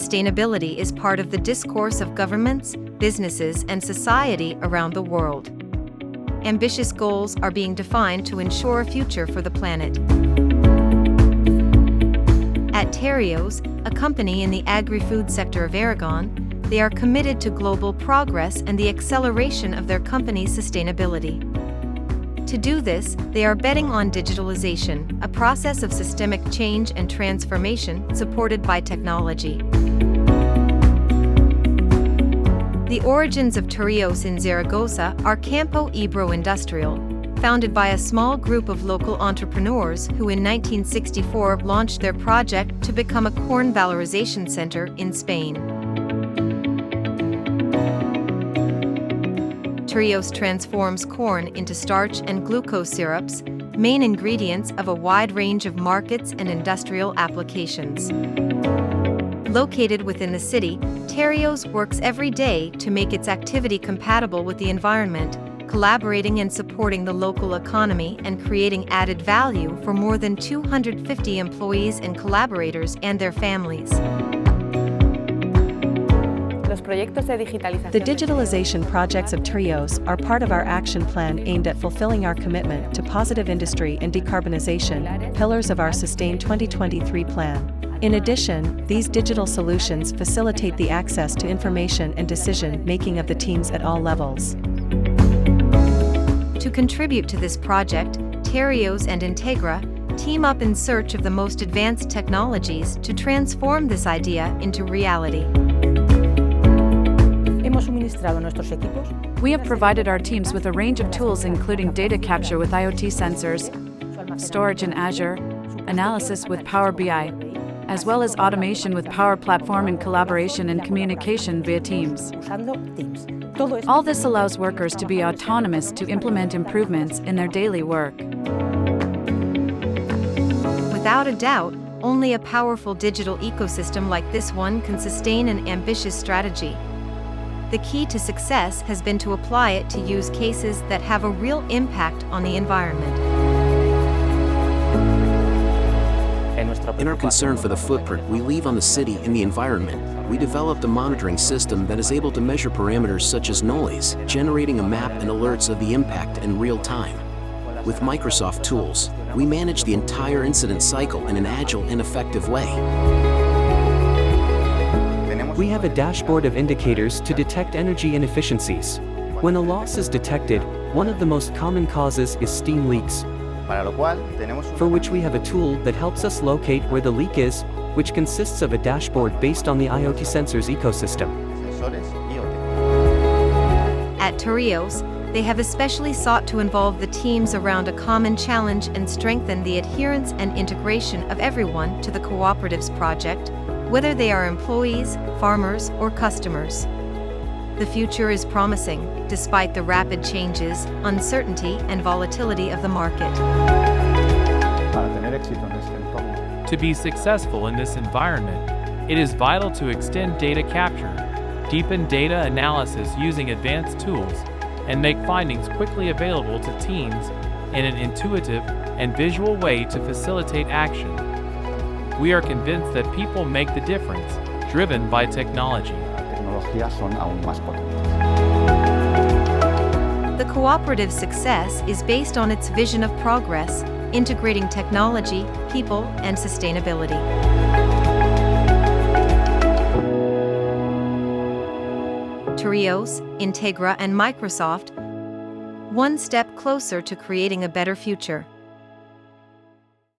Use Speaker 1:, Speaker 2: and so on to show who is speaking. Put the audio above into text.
Speaker 1: sustainability is part of the discourse of governments, businesses, and society around the world. Ambitious goals are being defined to ensure a future for the planet. At Tereos, a company in the agri-food sector of Aragon, they are committed to global progress and the acceleration of their company's sustainability. To do this, they are betting on digitalization, a process of systemic change and transformation supported by technology. The origins of Tereos in Zaragoza are Campo Ibero Industrial, founded by a small group of local entrepreneurs who in 1964 launched their project to become a corn valorization center in Spain. Tereos transforms corn into starch and glucose syrups, main ingredients of a wide range of markets and industrial applications. Located within the city, Tereos works every day to make its activity compatible with the environment, collaborating and supporting the local economy and creating added value for more than 250 employees and collaborators and their families.
Speaker 2: The digitalization projects of Tereos are part of our action plan aimed at fulfilling our commitment to positive industry and decarbonization, pillars of our Sustain 2023 plan. In addition, these digital solutions facilitate the access to information and decision-making of the teams at all levels.
Speaker 1: To contribute to this project, Tereos and Integra team up in search of the most advanced technologies to transform this idea into reality.
Speaker 3: We have provided our teams with a range of tools including data capture with IoT sensors, storage in Azure, analysis with Power BI, as well as automation with Power Platform and collaboration and communication via Teams. All this allows workers to be autonomous to implement improvements in their daily work.
Speaker 1: Without a doubt, only a powerful digital ecosystem like this one can sustain an ambitious strategy. The key to success has been to apply it to use cases that have a real impact on the environment.
Speaker 4: In our concern for the footprint we leave on the city and the environment, we developed a monitoring system that is able to measure parameters such as noise, generating a map and alerts of the impact in real time. With Microsoft tools, we manage the entire incident cycle in an agile and effective way.
Speaker 5: We have a dashboard of indicators to detect energy inefficiencies. When a loss is detected, one of the most common causes is steam leaks, for which we have a tool that helps us locate where the leak is, which consists of a dashboard based on the IoT sensors ecosystem.
Speaker 1: At Tereos, they have especially sought to involve the teams around a common challenge and strengthen the adherence and integration of everyone to the cooperatives project, whether they are employees, farmers, or customers. The future is promising, despite the rapid changes, uncertainty, and volatility of the market.
Speaker 6: To be successful in this environment, it is vital to extend data capture, deepen data analysis using advanced tools, and make findings quickly available to teams in an intuitive and visual way to facilitate action. We are convinced that people make the difference, driven by technology.
Speaker 1: The cooperative's success is based on its vision of progress, integrating technology, people, and sustainability. Tereos, Integra, and Microsoft, one step closer to creating a better future.